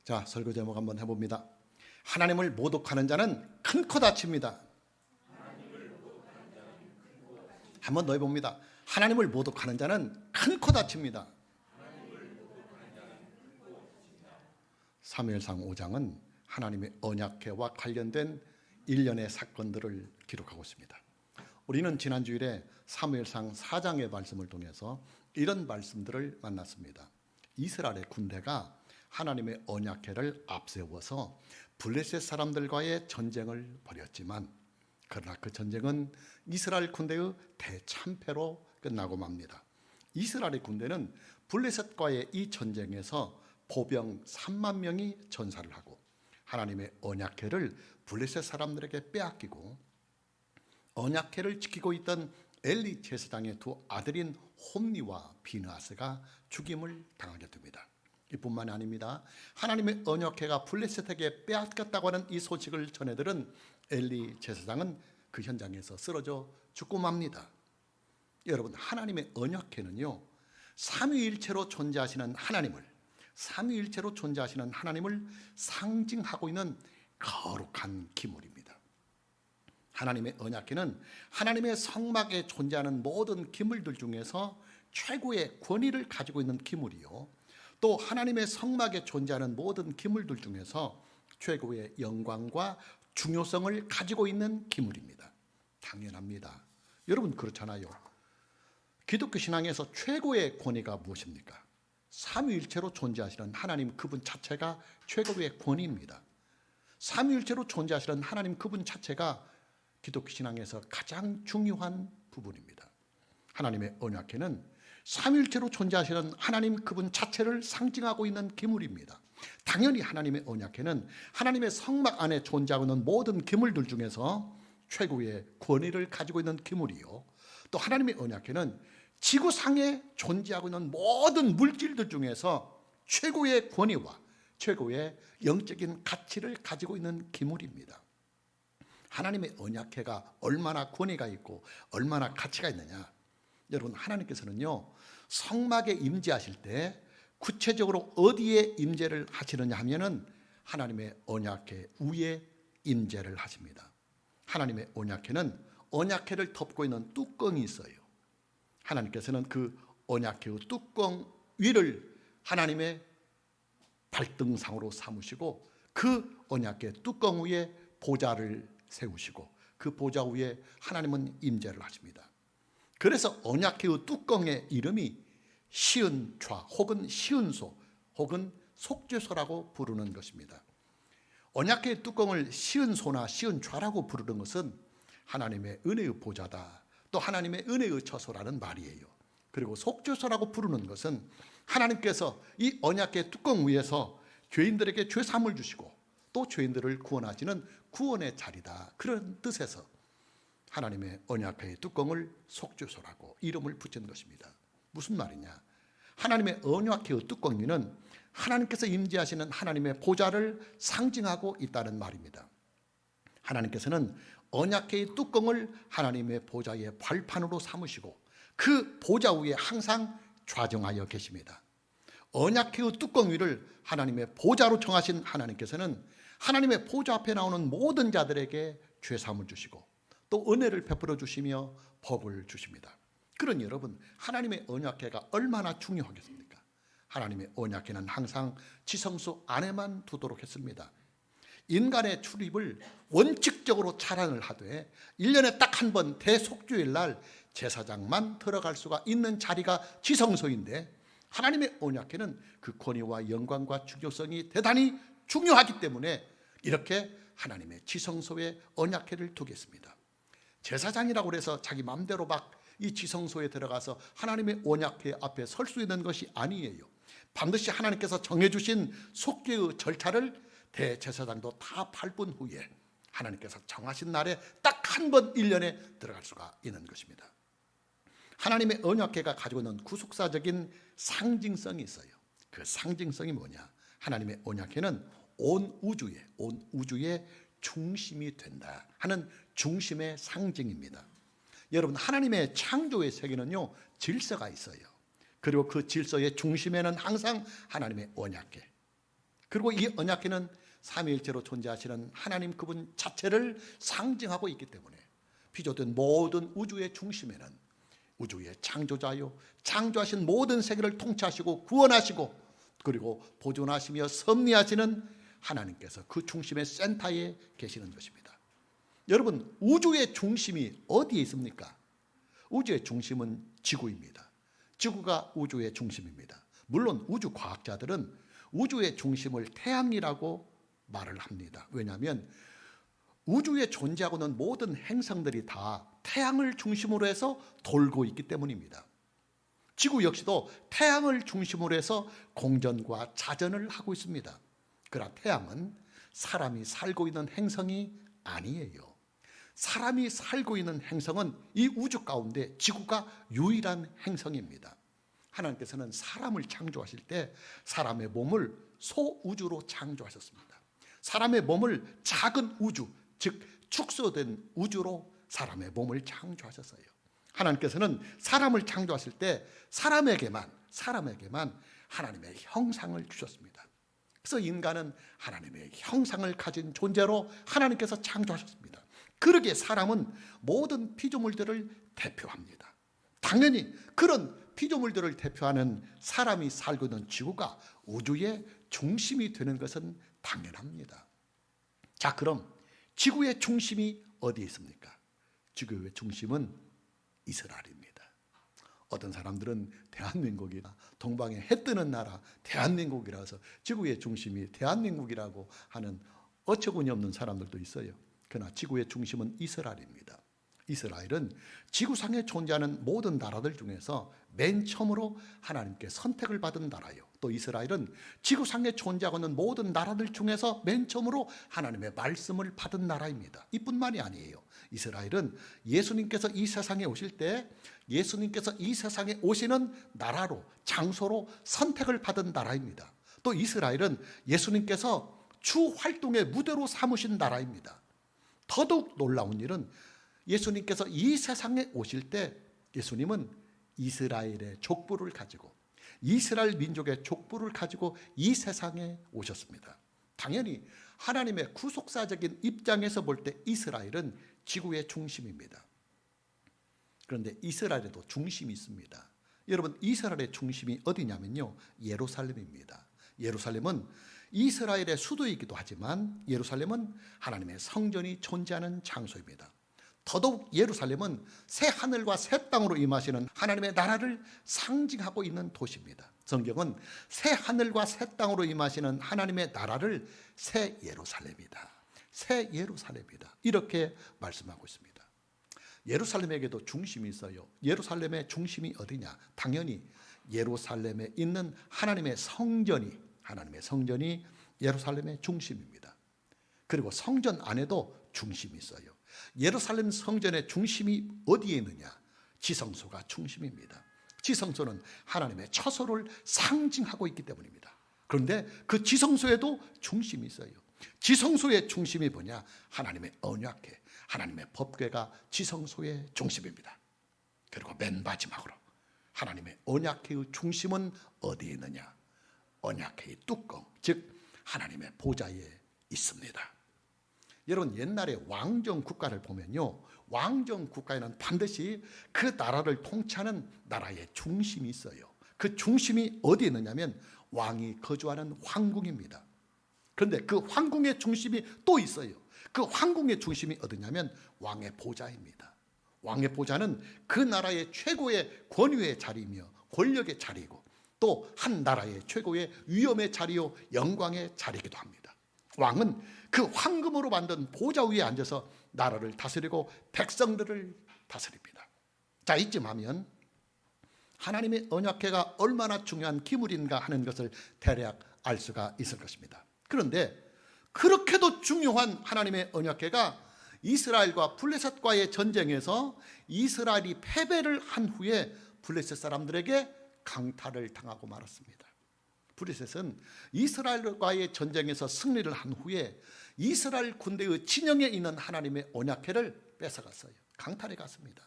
자, 설교 제목 한번 해봅니다. 하나님을 모독하는 자는 큰 코 다칩니다. 한번 더 해봅니다. 하나님을 모독하는 자는 큰 코 다칩니다. 사무엘상 5장은 하나님의 언약궤와 관련된 일련의 사건들을 기록하고 있습니다. 우리는 지난 주일에 사무엘상 4장의 말씀을 통해서 이런 말씀들을 만났습니다. 이스라엘의 군대가 하나님의 언약궤를 앞세워서 블레셋 사람들과의 전쟁을 벌였지만, 그러나 그 전쟁은 이스라엘 군대의 대참패로 끝나고 맙니다. 이스라엘의 군대는 블레셋과의 이 전쟁에서 보병 3만 명이 전사를 하고 하나님의 언약궤를 블레셋 사람들에게 빼앗기고, 언약궤를 지키고 있던 엘리 제사장의 두 아들인 홈니와 비느하스가 죽임을 당하게 됩니다. 이뿐만이 아닙니다. 하나님의 언약궤가 블레셋에게 빼앗겼다고 하는 이 소식을 전해들은 엘리 제사장은 그 현장에서 쓰러져 죽고 맙니다. 여러분, 하나님의 언약궤는요, 삼위일체로 존재하시는 하나님을 상징하고 있는 거룩한 기물입니다. 하나님의 언약궤는 하나님의 성막에 존재하는 모든 기물들 중에서 최고의 권위를 가지고 있는 기물이요, 또 하나님의 성막에 존재하는 모든 기물들 중에서 최고의 영광과 중요성을 가지고 있는 기물입니다. 당연합니다. 여러분, 그렇잖아요. 기독교 신앙에서 최고의 권위가 무엇입니까? 삼위일체로 존재하시는 하나님 그분 자체가 최고의 권위입니다. 삼위일체로 존재하시는 하나님 그분 자체가 기독교 신앙에서 가장 중요한 부분입니다. 하나님의 언약궤는 삼위일체로 존재하시는 하나님 그분 자체를 상징하고 있는 기물입니다. 당연히 하나님의 언약궤는 하나님의 성막 안에 존재하고 있는 모든 기물들 중에서 최고의 권위를 가지고 있는 기물이요, 또 하나님의 언약궤는 지구상에 존재하고 있는 모든 물질들 중에서 최고의 권위와 최고의 영적인 가치를 가지고 있는 기물입니다. 하나님의 언약궤가 얼마나 권위가 있고 얼마나 가치가 있느냐. 여러분, 하나님께서는요, 성막에 임재하실 때 구체적으로 어디에 임재를 하시느냐 하면은 하나님의 언약궤 위에 임재를 하십니다. 하나님의 언약궤는 언약궤를 덮고 있는 뚜껑이 있어요. 하나님께서는 그 언약궤의 뚜껑 위를 하나님의 발등상으로 삼으시고 그 언약궤 뚜껑 위에 보좌를 세우시고 그 보좌 위에 하나님은 임재를 하십니다. 그래서 언약궤의 뚜껑의 이름이 시은좌 혹은 시은소 혹은 속죄소라고 부르는 것입니다. 언약궤의 뚜껑을 시은소나 시은좌라고 부르는 것은 하나님의 은혜의 보좌다, 또 하나님의 은혜의 처소라는 말이에요. 그리고 속죄소라고 부르는 것은 하나님께서 이 언약궤 뚜껑 위에서 죄인들에게 죄사함을 주시고 또 죄인들을 구원하시는 구원의 자리다, 그런 뜻에서 하나님의 언약궤의 뚜껑을 속죄소라고 이름을 붙인 것입니다. 무슨 말이냐? 하나님의 언약궤의 뚜껑 위는 하나님께서 임재하시는 하나님의 보좌를 상징하고 있다는 말입니다. 하나님께서는 언약궤의 뚜껑을 하나님의 보좌의 발판으로 삼으시고 그 보좌 위에 항상 좌정하여 계십니다. 언약궤의 뚜껑 위를 하나님의 보좌로 정하신 하나님께서는 하나님의 보좌 앞에 나오는 모든 자들에게 죄사함을 주시고 또 은혜를 베풀어 주시며 복을 주십니다. 그러니 여러분, 하나님의 언약궤가 얼마나 중요하겠습니까? 하나님의 언약궤는 항상 지성소 안에만 두도록 했습니다. 인간의 출입을 원칙적으로 차단을 하되 1년에 딱 한 번 대속주일 날 제사장만 들어갈 수가 있는 자리가 지성소인데, 하나님의 언약궤는 그 권위와 영광과 중요성이 대단히 중요하기 때문에 이렇게 하나님의 지성소에 언약궤를 두겠습니다. 제사장이라고 해서 자기 마음대로 막 이 지성소에 들어가서 하나님의 언약궤 앞에 설 수 있는 것이 아니에요. 반드시 하나님께서 정해주신 속죄의 절차를 대제사장도 다 밟은 후에 하나님께서 정하신 날에 딱 한 번 1년에 들어갈 수가 있는 것입니다. 하나님의 언약궤가 가지고 있는 구속사적인 상징성이 있어요. 그 상징성이 뭐냐? 하나님의 언약궤는 온 우주의 중심이 된다 하는 중심의 상징입니다. 여러분, 하나님의 창조의 세계는요, 질서가 있어요. 그리고 그 질서의 중심에는 항상 하나님의 언약궤, 그리고 이 언약궤는 삼위일체로 존재하시는 하나님 그분 자체를 상징하고 있기 때문에 피조된 모든 우주의 중심에는 우주의 창조자요, 창조하신 모든 세계를 통치하시고 구원하시고 그리고 보존하시며 섭리하시는 하나님께서 그 중심의 센터에 계시는 것입니다. 여러분, 우주의 중심이 어디에 있습니까? 우주의 중심은 지구입니다. 지구가 우주의 중심입니다. 물론 우주 과학자들은 우주의 중심을 태양이라고 말을 합니다. 왜냐하면 우주에 존재하고 있는 모든 행성들이 다 태양을 중심으로 해서 돌고 있기 때문입니다. 지구 역시도 태양을 중심으로 해서 공전과 자전을 하고 있습니다. 그러나 태양은 사람이 살고 있는 행성이 아니에요. 사람이 살고 있는 행성은 이 우주 가운데 지구가 유일한 행성입니다. 하나님께서는 사람을 창조하실 때 사람의 몸을 소우주로 창조하셨습니다. 사람의 몸을 작은 우주, 즉 축소된 우주로 사람의 몸을 창조하셨어요. 하나님께서는 사람을 창조하실 때 사람에게만 하나님의 형상을 주셨습니다. 그래서 인간은 하나님의 형상을 가진 존재로 하나님께서 창조하셨습니다. 그러기에 사람은 모든 피조물들을 대표합니다. 당연히 그런 피조물들을 대표하는 사람이 살고 있는 지구가 우주의 중심이 되는 것은 당연합니다. 자, 그럼 지구의 중심이 어디에 있습니까? 지구의 중심은 이스라엘입니다. 어떤 사람들은 대한민국이나 동방에 해 뜨는 나라 대한민국이라서 지구의 중심이 대한민국이라고 하는 어처구니 없는 사람들도 있어요. 그러나 지구의 중심은 이스라엘입니다. 이스라엘은 지구상에 존재하는 모든 나라들 중에서 맨 처음으로 하나님께 선택을 받은 나라예요. 또 이스라엘은 지구상에 존재하고 있는 모든 나라들 중에서 맨 처음으로 하나님의 말씀을 받은 나라입니다. 이뿐만이 아니에요. 이스라엘은 예수님께서 이 세상에 오실 때 예수님께서 이 세상에 오시는 나라로, 장소로 선택을 받은 나라입니다. 또 이스라엘은 예수님께서 주 활동의 무대로 삼으신 나라입니다. 더더욱 놀라운 일은 예수님께서 이 세상에 오실 때 예수님은 이스라엘의 족보를 가지고 이스라엘 민족의 족보를 가지고 이 세상에 오셨습니다. 당연히 하나님의 구속사적인 입장에서 볼 때 이스라엘은 지구의 중심입니다. 그런데 이스라엘에도 중심이 있습니다. 여러분, 이스라엘의 중심이 어디냐면요, 예루살렘입니다. 예루살렘은 이스라엘의 수도이기도 하지만 예루살렘은 하나님의 성전이 존재하는 장소입니다. 더더욱 예루살렘은 새 하늘과 새 땅으로 임하시는 하나님의 나라를 상징하고 있는 도시입니다. 성경은 새 하늘과 새 땅으로 임하시는 하나님의 나라를 새 예루살렘이다, 새 예루살렘이다, 이렇게 말씀하고 있습니다. 예루살렘에게도 중심이 있어요. 예루살렘의 중심이 어디냐? 당연히 예루살렘에 있는 하나님의 성전이 예루살렘의 중심입니다. 그리고 성전 안에도 중심이 있어요. 예루살렘 성전의 중심이 어디에 있느냐? 지성소가 중심입니다. 지성소는 하나님의 처소를 상징하고 있기 때문입니다. 그런데 그 지성소에도 중심이 있어요. 지성소의 중심이 뭐냐? 하나님의 언약궤, 하나님의 법궤가 지성소의 중심입니다. 그리고 맨 마지막으로 하나님의 언약궤의 중심은 어디에 있느냐? 언약궤의 뚜껑, 즉 하나님의 보좌에 있습니다. 여러분, 옛날에 왕정 국가를 보면요, 왕정 국가에는 반드시 그 나라를 통치하는 나라의 중심이 있어요. 그 중심이 어디에 있느냐면 왕이 거주하는 황궁입니다. 그런데 그 황궁의 중심이 또 있어요. 그 황궁의 중심이 어디냐면 왕의 보좌입니다. 왕의 보좌는 그 나라의 최고의 권위의 자리이며 권력의 자리이고 또 한 나라의 최고의 위엄의 자리요 영광의 자리이기도 합니다. 왕은 그 황금으로 만든 보좌 위에 앉아서 나라를 다스리고 백성들을 다스립니다. 자, 이쯤 하면 하나님의 언약궤가 얼마나 중요한 기물인가 하는 것을 대략 알 수가 있을 것입니다. 그런데 그렇게도 중요한 하나님의 언약궤가 이스라엘과 블레셋과의 전쟁에서 이스라엘이 패배를 한 후에 블레셋 사람들에게 강탈을 당하고 말았습니다. 블레셋은 이스라엘과의 전쟁에서 승리를 한 후에 이스라엘 군대의 진영에 있는 하나님의 언약궤를 뺏어갔어요. 강탈해 갔습니다.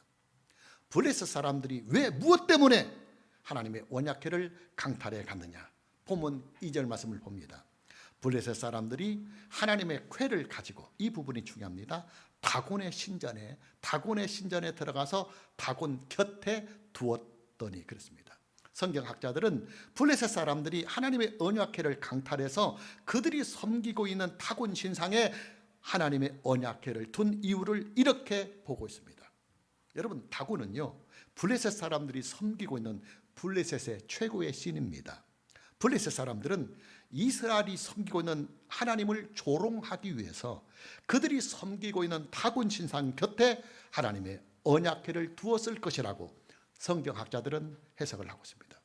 블레셋 사람들이 왜 무엇 때문에 하나님의 언약궤를 강탈해 갔느냐? 본문 2절 말씀을 봅니다. 블레셋 사람들이 하나님의 궤를 가지고, 이 부분이 중요합니다. 다곤의 신전에 들어가서 다곤 곁에 두었더니 그랬습니다. 성경학자들은 블레셋 사람들이 하나님의 언약궤를 강탈해서 그들이 섬기고 있는 다곤 신상에 하나님의 언약궤를 둔 이유를 이렇게 보고 있습니다. 여러분, 다곤은요, 블레셋 사람들이 섬기고 있는 블레셋의 최고의 신입니다. 블레셋 사람들은 이스라엘이 섬기고 있는 하나님을 조롱하기 위해서 그들이 섬기고 있는 다곤 신상 곁에 하나님의 언약궤를 두었을 것이라고 성경학자들은 해석을 하고 있습니다.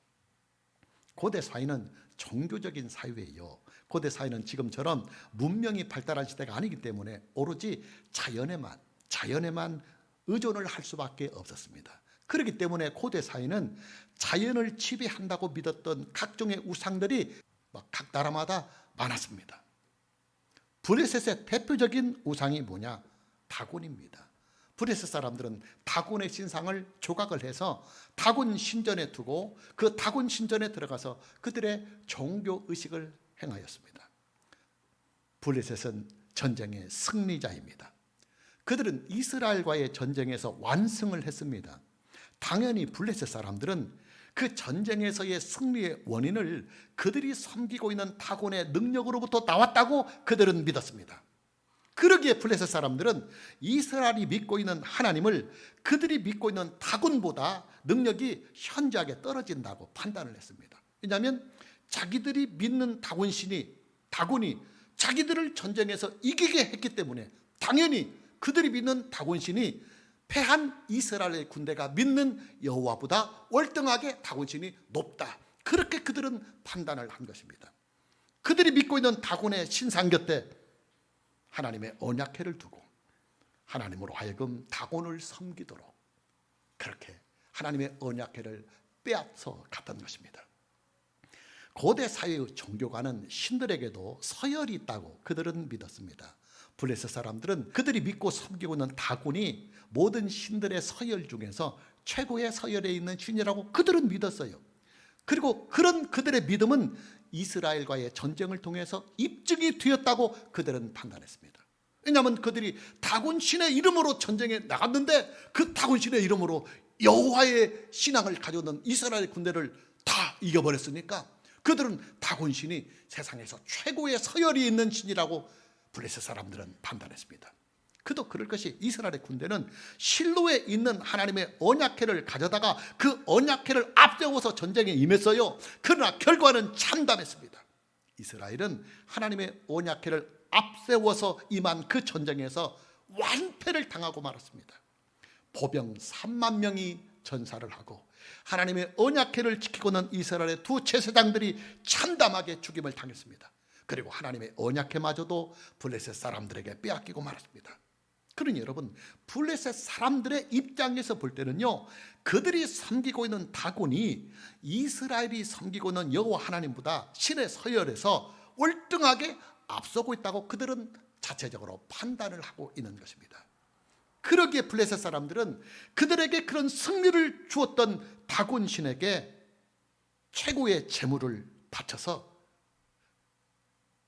고대 사회는 종교적인 사회예요. 고대 사회는 지금처럼 문명이 발달한 시대가 아니기 때문에 오로지 자연에만 의존을 할 수밖에 없었습니다. 그렇기 때문에 고대 사회는 자연을 지배한다고 믿었던 각종의 우상들이 각 나라마다 많았습니다. 블레셋의 대표적인 우상이 뭐냐? 다곤입니다. 블레셋 사람들은 다곤의 신상을 조각을 해서 다곤 신전에 두고 그 다곤 신전에 들어가서 그들의 종교 의식을 행하였습니다. 블레셋은 전쟁의 승리자입니다. 그들은 이스라엘과의 전쟁에서 완승을 했습니다. 당연히 블레셋 사람들은 그 전쟁에서의 승리의 원인을 그들이 섬기고 있는 다곤의 능력으로부터 나왔다고 그들은 믿었습니다. 그러기에 블레셋 사람들은 이스라엘이 믿고 있는 하나님을 그들이 믿고 있는 다곤보다 능력이 현저하게 떨어진다고 판단을 했습니다. 왜냐하면 자기들이 믿는 다곤이 자기들을 전쟁에서 이기게 했기 때문에 당연히 그들이 믿는 다곤신이 패한 이스라엘의 군대가 믿는 여호와보다 월등하게 다곤신이 높다. 그렇게 그들은 판단을 한 것입니다. 그들이 믿고 있는 다곤의 신상 곁에 하나님의 언약궤를 두고 하나님으로 하여금 다곤을 섬기도록 그렇게 하나님의 언약궤를 빼앗아 갔던 것입니다. 고대 사회의 종교가는 신들에게도 서열이 있다고 그들은 믿었습니다. 블레셋 사람들은 그들이 믿고 섬기고 있는 다곤이 모든 신들의 서열 중에서 최고의 서열에 있는 신이라고 그들은 믿었어요. 그리고 그런 그들의 믿음은 이스라엘과의 전쟁을 통해서 입증이 되었다고 그들은 판단했습니다. 왜냐하면 그들이 다곤 신의 이름으로 전쟁에 나갔는데 그 다곤 신의 이름으로 여호와의 신앙을 가져오는 이스라엘 군대를 다 이겨버렸으니까 그들은 다곤 신이 세상에서 최고의 서열이 있는 신이라고 블레셋 사람들은 판단했습니다. 그도 그럴 것이 이스라엘의 군대는 실로에 있는 하나님의 언약궤를 가져다가 그 언약궤를 앞세워서 전쟁에 임했어요. 그러나 결과는 참담했습니다. 이스라엘은 하나님의 언약궤를 앞세워서 임한 그 전쟁에서 완패를 당하고 말았습니다. 보병 3만 명이 전사를 하고 하나님의 언약궤를 지키고는 이스라엘의 두 제사장들이 참담하게 죽임을 당했습니다. 그리고 하나님의 언약궤마저도 블레셋 사람들에게 빼앗기고 말았습니다. 그러니 여러분, 블레셋 사람들의 입장에서 볼 때는요, 그들이 섬기고 있는 다곤이 이스라엘이 섬기고 있는 여호와 하나님보다 신의 서열에서 월등하게 앞서고 있다고 그들은 자체적으로 판단을 하고 있는 것입니다. 그러기에 블레셋 사람들은 그들에게 그런 승리를 주었던 다곤 신에게 최고의 재물을 바쳐서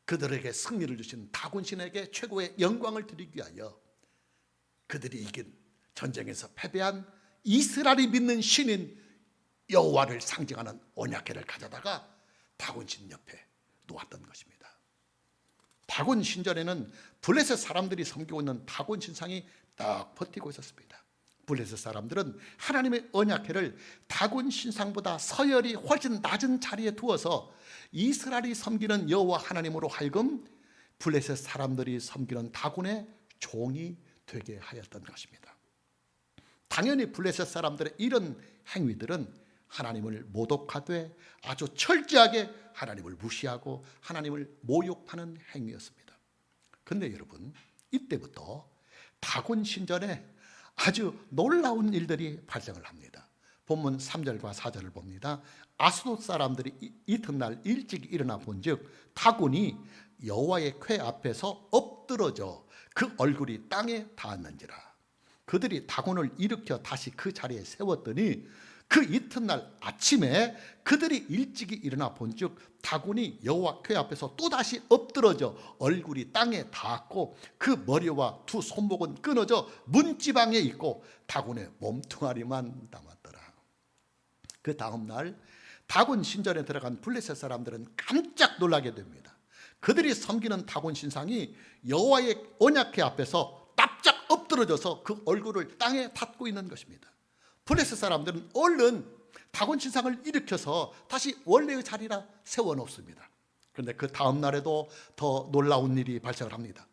그들에게 승리를 주신 다곤 신에게 최고의 영광을 드리기 위하여 그들이 이긴 전쟁에서 패배한 이스라엘이 믿는 신인 여호와를 상징하는 언약궤를 가져다가 다곤 신 옆에 놓았던 것입니다. 다곤 신전에는 블레셋 사람들이 섬기고 있는 다곤 신상이 딱 버티고 있었습니다. 블레셋 사람들은 하나님의 언약궤를 다곤 신상보다 서열이 훨씬 낮은 자리에 두어서 이스라엘이 섬기는 여호와 하나님으로 하여금 블레셋 사람들이 섬기는 다곤의 종이 되게 하였던 것입니다. 당연히 블레셋 사람들의 이런 행위들은 하나님을 모독하되 아주 철저하게 하나님을 무시하고 하나님을 모욕하는 행위였습니다. 그런데 여러분, 이때부터 다곤 신전에 아주 놀라운 일들이 발생을 합니다. 본문 3절과 4절을 봅니다. 아스돗 사람들이 이튿날 일찍 일어나 본즉 다곤이 여호와의 궤 앞에서 엎드러져 그 얼굴이 땅에 닿았는지라. 그들이 다곤을 일으켜 다시 그 자리에 세웠더니 그 이튿날 아침에 그들이 일찍이 일어나 본즉 다곤이 여호와 궤 앞에서 또다시 엎드러져 얼굴이 땅에 닿았고 그 머리와 두 손목은 끊어져 문지방에 있고 다곤의 몸뚱아리만 남았더라. 그 다음 날 다곤 신전에 들어간 블레셋 사람들은 깜짝 놀라게 됩니다. 그들이 섬기는 다곤 신상이 여호와의 언약궤 앞에서 납작 엎드러져서 그 얼굴을 땅에 닿고 있는 것입니다. 블레셋 사람들은 얼른 다곤 신상을 일으켜서 다시 원래의 자리라 세워놓습니다. 그런데 그 다음 날에도 더 놀라운 일이 발생을 합니다.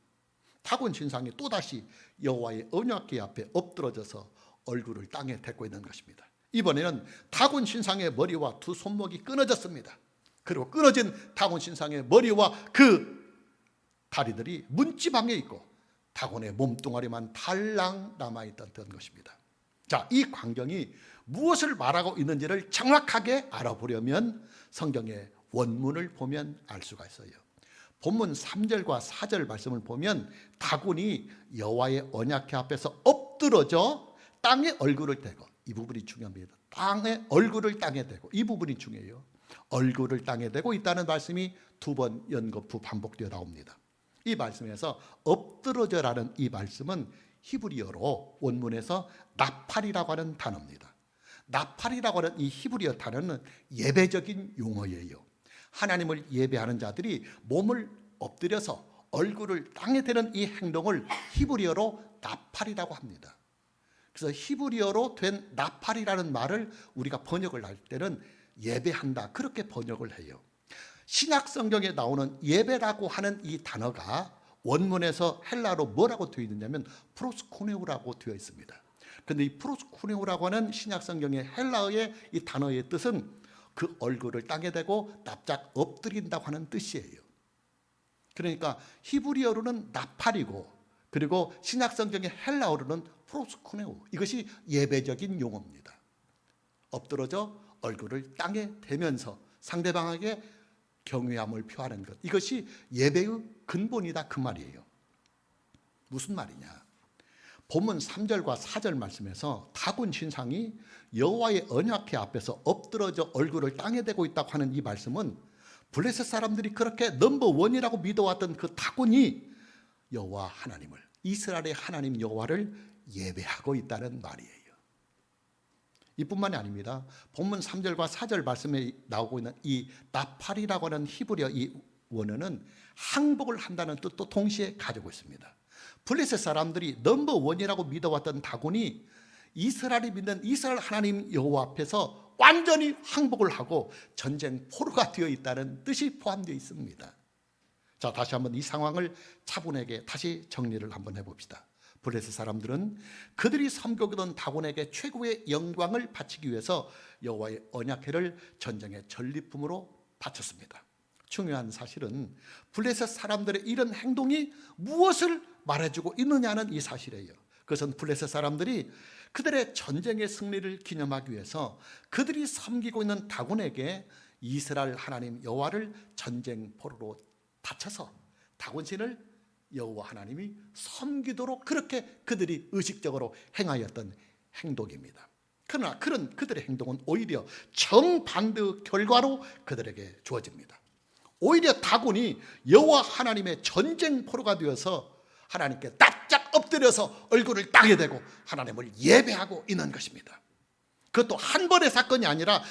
다곤 신상이 또다시 여호와의 언약궤 앞에 엎드러져서 얼굴을 땅에 댔고 있는 것입니다. 이번에는 다곤 신상의 머리와 두 손목이 끊어졌습니다. 그리고 끊어진 다곤 신상의 머리와 그 다리들이 문지방에 있고 다곤의 몸뚱아리만 달랑 남아있던 것입니다. 자, 이 광경이 무엇을 말하고 있는지를 정확하게 알아보려면 성경의 원문을 보면 알 수가 있어요. 본문 3절과 4절 말씀을 보면 다곤이 여호와의 언약궤 앞에서 엎드러져 땅에 얼굴을 대고, 이 부분이 중요합니다. 땅에 얼굴을 땅에 대고, 이 부분이 중요해요. 얼굴을 땅에 대고 있다는 말씀이 두 번 연거푸 반복되어 나옵니다. 이 말씀에서 엎드러져라는 이 말씀은 히브리어로 원문에서 나팔이라고 하는 단어입니다. 나팔이라고 하는 이 히브리어 단어는 예배적인 용어예요. 하나님을 예배하는 자들이 몸을 엎드려서 얼굴을 땅에 대는 이 행동을 히브리어로 나팔이라고 합니다. 그래서 히브리어로 된 나팔이라는 말을 우리가 번역을 할 때는 예배한다, 그렇게 번역을 해요. 신약 성경에 나오는 예배라고 하는 이 단어가 원문에서 헬라어로 뭐라고 되어 있느냐면 프로스코네오라고 되어 있습니다. 그런데 이 프로스코네오라고 하는 신약 성경의 헬라어의 이 단어의 뜻은 그 얼굴을 땅에 대고 납작 엎드린다고 하는 뜻이에요. 그러니까 히브리어로는 나팔이고, 그리고 신약 성경의 헬라어로는 프로스코네오, 이것이 예배적인 용어입니다. 엎드러져 얼굴을 땅에 대면서 상대방에게 경외함을 표하는 것, 이것이 예배의 근본이다, 그 말이에요. 무슨 말이냐? 본문 3절과 4절 말씀에서 다곤 신상이 여호와의 언약궤 앞에서 엎드러져 얼굴을 땅에 대고 있다고 하는 이 말씀은 블레셋 사람들이 그렇게 넘버원이라고 믿어왔던 그 다곤이 여호와 하나님을, 이스라엘의 하나님 여호와를 예배하고 있다는 말이에요. 이뿐만이 아닙니다. 본문 3절과 4절 말씀에 나오고 있는 이 나팔이라고 하는 히브리어 이 원어는 항복을 한다는 뜻도 동시에 가지고 있습니다. 블레셋 사람들이 넘버원이라고 믿어왔던 다곤이 이스라엘이 믿는 이스라엘 하나님 여호와 앞에서 완전히 항복을 하고 전쟁 포로가 되어 있다는 뜻이 포함되어 있습니다. 자, 다시 한번 이 상황을 차분하게 다시 정리를 한번 해봅시다. 블레셋 사람들은 그들이 섬기던 다곤에게 최고의 영광을 바치기 위해서 여호와의 언약궤를 전쟁의 전리품으로 바쳤습니다. 중요한 사실은 블레셋 사람들의 이런 행동이 무엇을 말해주고 있느냐는 이 사실이에요. 그것은 블레셋 사람들이 그들의 전쟁의 승리를 기념하기 위해서 그들이 섬기고 있는 다곤에게 이스라엘 하나님 여호와를 전쟁 포로로 바쳐서 다곤신을 여호와 하나님이 섬기도록 그렇게 그들이 의식적으로 행하였던 행동입니다. 그러나 그들의 행동은 오히려 정반대의 결과로 그들에게 주어집니다. 오히려 다곤이 여호와 하나님의 전쟁 포로가 되어서 하나님께 납작 엎드려서 얼굴을 땅에 대고 하나님을 예배하고 있는 것입니다. 그것도 한 번의 사건이 아니라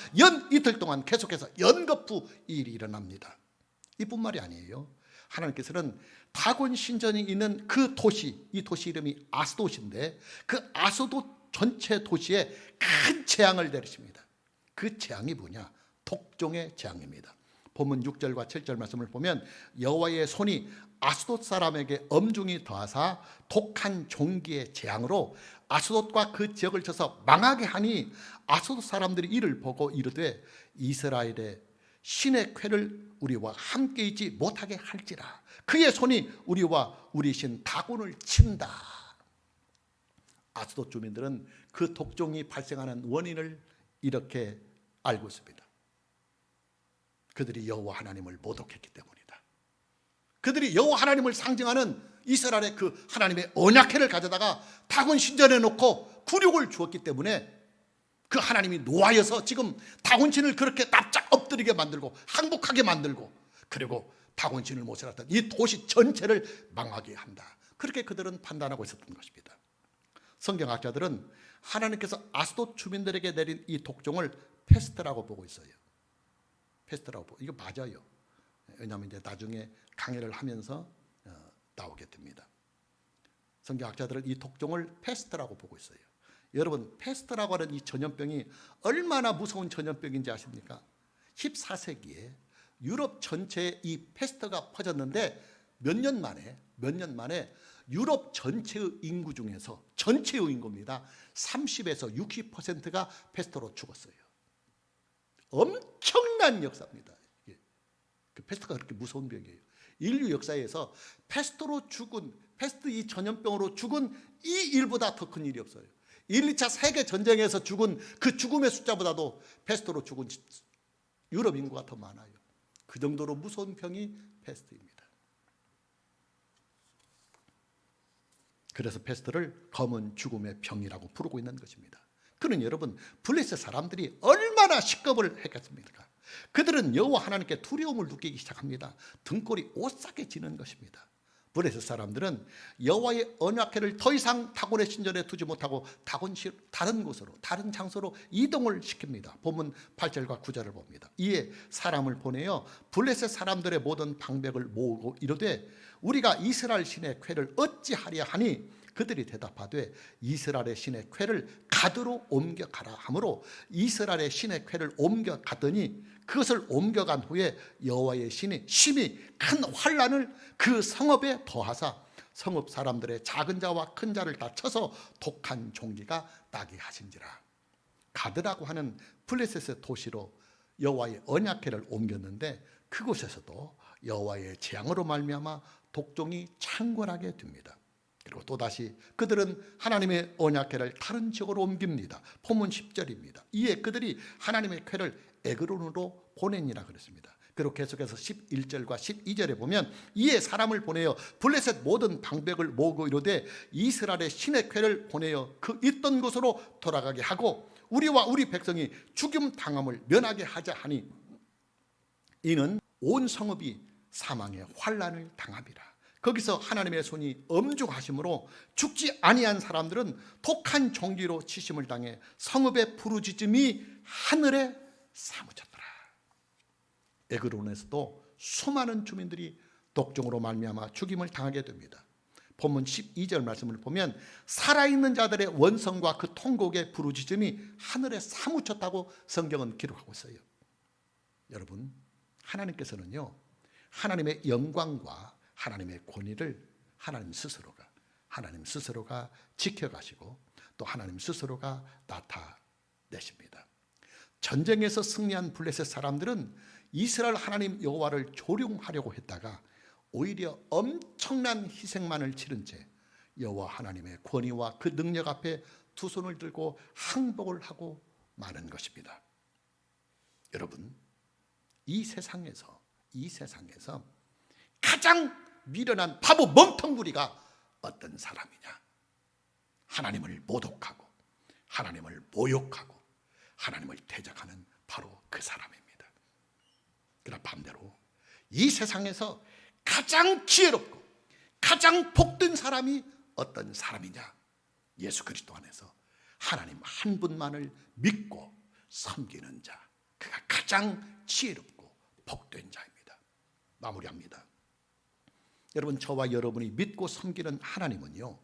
이틀 동안 계속해서 연거푸 이 일이 일어납니다. 이뿐만이 아니에요. 하나님께서는 다곤 신전이 있는 그 도시, 이 도시 이름이 아스돗인데 그 아스돗 전체 도시에 큰 재앙을 내리십니다. 그 재앙이 뭐냐? 독종의 재앙입니다. 본문 6절과 7절 말씀을 보면 여호와의 손이 아스돗 사람에게 엄중히 더하사 독한 종기의 재앙으로 아스돗과 그 지역을 쳐서 망하게 하니 아스돗 사람들이 이를 보고 이르되 이스라엘의 신의 궤를 우리와 함께 있지 못하게 할지라 그의 손이 우리와 우리 신 다곤을 친다. 아스돗 주민들은 그 독종이 발생하는 원인을 이렇게 알고 있습니다. 그들이 여호와 하나님을 모독했기 때문이다. 그들이 여호와 하나님을 상징하는 이스라엘의 그 하나님의 언약궤를 가져다가 다곤 신전에 놓고 굴욕을 주었기 때문에 그 하나님이 노하여서 지금 다곤신을 그렇게 납작 엎드리게 만들고 항복하게 만들고, 그리고 다곤신을 모셔놨던 이 도시 전체를 망하게 한다. 그렇게 그들은 판단하고 있었던 것입니다. 성경학자들은 하나님께서 아스돗 주민들에게 내린 이 독종을 페스트라고 보고 있어요. 페스트라고 보고, 이거 맞아요. 왜냐하면 이제 나중에 강해를 하면서 나오게 됩니다. 성경학자들은 이 독종을 페스트라고 보고 있어요. 여러분, 페스트라고 하는 이 전염병이 얼마나 무서운 전염병인지 아십니까? 14세기에 유럽 전체에 이 페스트가 퍼졌는데 몇 년 만에 유럽 전체의 인구 중에서, 전체의 인구입니다, 30에서 60%가 페스트로 죽었어요. 엄청난 역사입니다. 그 페스트가 그렇게 무서운 병이에요. 인류 역사에서 페스트 이 전염병으로 죽은 이 일보다 더 큰 일이 없어요. 1, 2차 세계 전쟁에서 죽은 그 죽음의 숫자보다도 페스트로 죽은 유럽 인구가 더 많아요. 그 정도로 무서운 병이 페스트입니다. 그래서 페스트를 검은 죽음의 병이라고 부르고 있는 것입니다. 그는 여러분, 블레셋 사람들이 얼마나 식겁을 했겠습니까? 그들은 여호와 하나님께 두려움을 느끼기 시작합니다. 등골이 오싹해지는 것입니다. 블레셋 사람들은 여호와의 언약궤를 더 이상 다곤의 신전에 두지 못하고 다른 곳으로, 다른 장소로 이동을 시킵니다. 본문 8절과 9절을 봅니다. 이에 사람을 보내어 블레셋 사람들의 모든 방백을 모으고 이르되 우리가 이스라엘 신의 궤를 어찌하랴 하니 그들이 대답하되 이스라엘의 신의 궤를 가드로 옮겨가라 하므로 이스라엘의 신의 궤를 옮겨가더니 그것을 옮겨간 후에 여호와의 신이 심히 큰 환난을 그 성읍에 더하사 성읍 사람들의 작은 자와 큰 자를 다 쳐서 독한 종기가 나게 하신지라. 가드라고 하는 블레셋의 도시로 여호와의 언약궤를 옮겼는데 그곳에서도 여호와의 재앙으로 말미암아 독종이 창궐하게 됩니다. 그리고 또다시 그들은 하나님의 언약궤를 다른 지역으로 옮깁니다. 본문 10절입니다. 이에 그들이 하나님의 궤를 에그론으로 보내니라 그랬습니다. 그리고 계속해서 11절과 12절에 보면 이에 사람을 보내어 블레셋 모든 방백을 모으고 이르되 이스라엘의 신의 궤를 보내어 그 있던 곳으로 돌아가게 하고 우리와 우리 백성이 죽임 당함을 면하게 하자 하니 이는 온 성읍이 사망의 환난을 당함이라. 거기서 하나님의 손이 엄중하심으로 죽지 아니한 사람들은 독한 종기로 치심을 당해 성읍의 부르짖음이 하늘에 사무쳤더라. 에그론에서도 수많은 주민들이 독종으로 말미암아 죽임을 당하게 됩니다. 본문 12절 말씀을 보면 살아있는 자들의 원성과 그 통곡의 부르짖음이 하늘에 사무쳤다고 성경은 기록하고 있어요. 여러분, 하나님께서는요, 하나님의 영광과 하나님의 권위를 하나님 스스로가 지켜가시고 또 하나님 스스로가 나타내십니다. 전쟁에서 승리한 블레셋 사람들은 이스라엘 하나님 여호와를 조롱하려고 했다가 오히려 엄청난 희생만을 치른 채 여호와 하나님의 권위와 그 능력 앞에 두 손을 들고 항복을 하고 마는 것입니다. 여러분, 이 세상에서 가장 미련한 바보 멍텅구리가 어떤 사람이냐? 하나님을 모독하고 하나님을 모욕하고 하나님을 대적하는 바로 그 사람입니다. 그러나 반대로 이 세상에서 가장 지혜롭고 가장 복된 사람이 어떤 사람이냐? 예수 그리스도 안에서 하나님 한 분만을 믿고 섬기는 자, 그가 가장 지혜롭고 복된 자입니다. 마무리합니다. 여러분, 저와 여러분이 믿고 섬기는 하나님은요,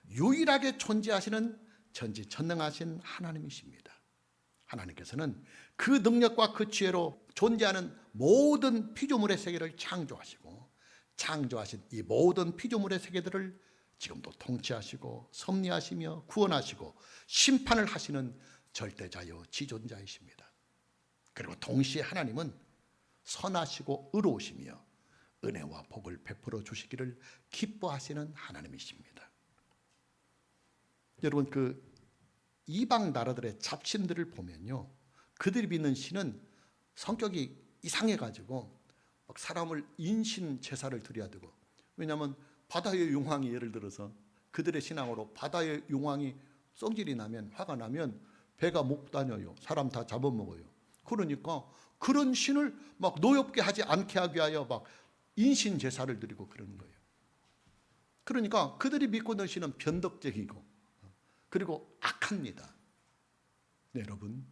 유일하게 존재하시는 전지전능하신 하나님이십니다. 하나님께서는 그 능력과 그 지혜로 존재하는 모든 피조물의 세계를 창조하시고 창조하신 이 모든 피조물의 세계들을 지금도 통치하시고 섭리하시며 구원하시고 심판을 하시는 절대자요 지존자이십니다. 그리고 동시에 하나님은 선하시고 의로우시며 은혜와 복을 베풀어 주시기를 기뻐하시는 하나님이십니다. 여러분, 그 이방 나라들의 잡신들을 보면요, 그들이 믿는 신은 성격이 이상해가지고 막 사람을 인신 제사를 드려야 되고, 왜냐하면 바다의 용왕이 예를 들어서 그들의 신앙으로 바다의 용왕이 성질이 나면, 화가 나면 배가 못 다녀요. 사람 다 잡아먹어요. 그러니까 그런 신을 막 노엽게 하지 않게 하기 위하여 막 인신 제사를 드리고 그러는 거예요. 그러니까 그들이 믿고 있는 신은 변덕적이고 그리고 악합니다. 네, 여러분,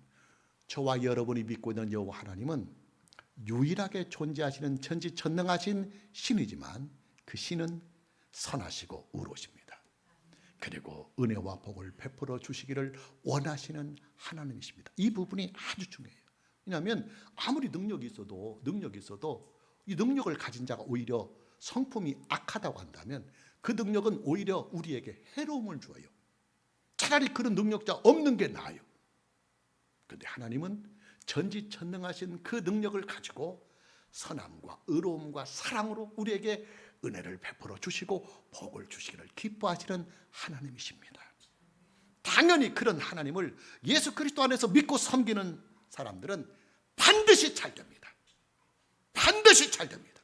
저와 여러분이 믿고 있는 여호와 하나님은 유일하게 존재하시는 전지전능하신 신이지만 그 신은 선하시고 의로우십니다. 그리고 은혜와 복을 베풀어 주시기를 원하시는 하나님이십니다. 이 부분이 아주 중요해요. 왜냐하면 아무리 능력이 있어도 이 능력을 가진 자가 오히려 성품이 악하다고 한다면 그 능력은 오히려 우리에게 해로움을 줘요. 차라리 그런 능력자 없는 게 나아요. 그런데 하나님은 전지전능하신 그 능력을 가지고 선함과 의로움과 사랑으로 우리에게 은혜를 베풀어 주시고 복을 주시기를 기뻐하시는 하나님이십니다. 당연히 그런 하나님을 예수 그리스도 안에서 믿고 섬기는 사람들은 반드시 잘 됩니다. 반드시 잘 됩니다.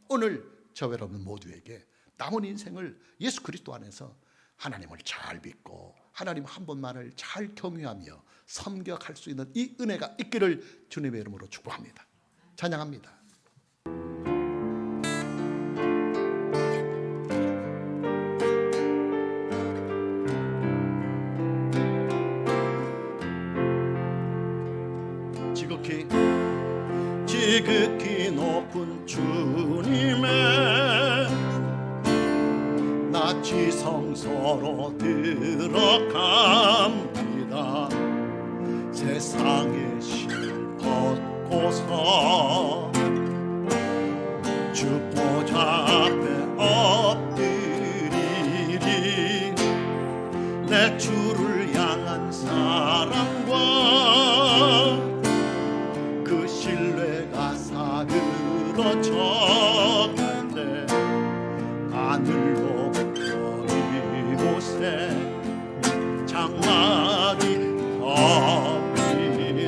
오늘 저와 여러분 모두에게 남은 인생을 예수 그리스도 안에서 하나님을 잘 믿고 하나님 한 분만을 잘 경외하며 섬겨갈 수 있는 이 은혜가 있기를 주님의 이름으로 축복합니다. 찬양합니다. 지극히 높은 주님의 나 지성소로 들어갑니다. 세상의 실 걷고서 주 보좌 앞에 엎드리리. 내 주를 향한 사랑과 그 신뢰가 사그러져 갈 때 하늘로부터 이곳에 장막이 덮이네.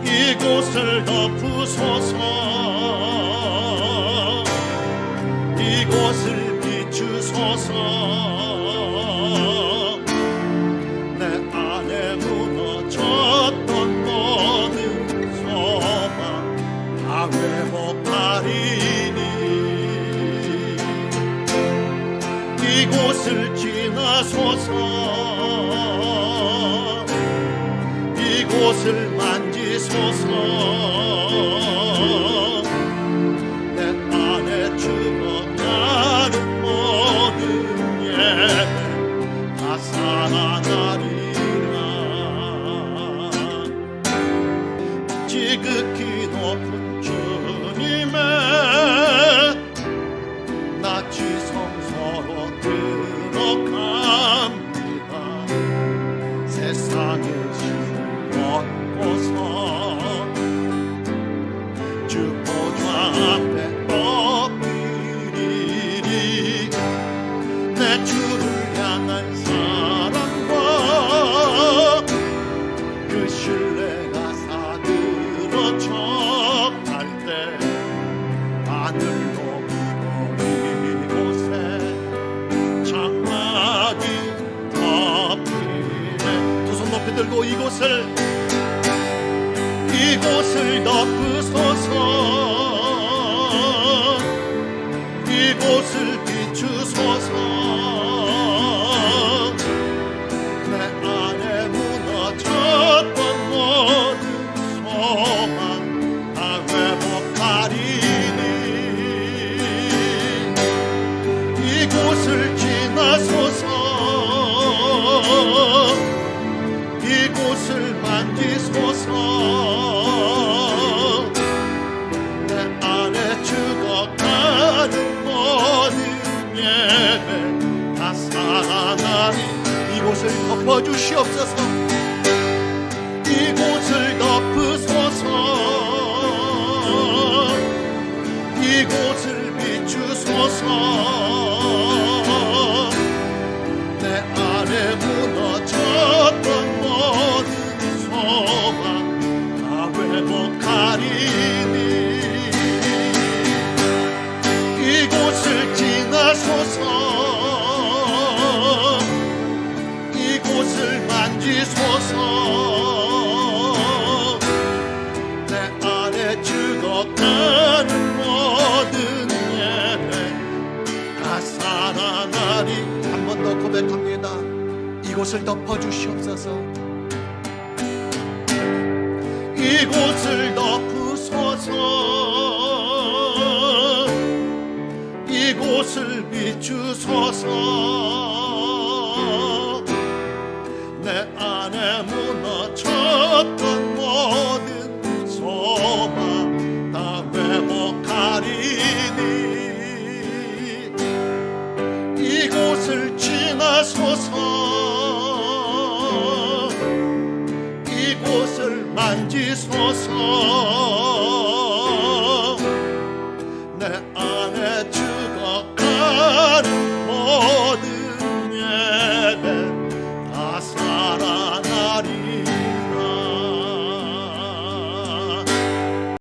이곳을 덮으소서. 이곳을 비추소서. 이곳을 지나소서. 이곳을 만지소서. 내 안에 죽어가는 모든 예 다 살아나리라. 지극히 높은 주님의 나 지성소로 들어갑니다. 세상의 실 걷고서 주 보좌 앞에 엎드리리. 내 주를 향한 사랑과 그 신뢰가 사그러져 갈 때 하늘로 들고 이곳을 덮으소서. 이곳을 비추소서. 내 안에 무너졌던 모든 소망 다 회복하리니. 이곳을 지나소서. 이곳을 만지소서. 내 안에 죽어가는 모든 예배 다 살아나니. 이곳을 덮어주시옵소서. 이곳을 덮으소서. 이곳을 비추소서. 내 안에 무너졌던 모든 소망 다 회복하리니. 이곳을 지나소서. 이름으로 고백합니다. 이곳을 덮어주시옵소서. 이곳을 덮으소서. 이곳을 비추소서. 내 안에 무너졌던 모든 소망 다 회복하리니 이곳을 지나소서. 이곳을 만지소서.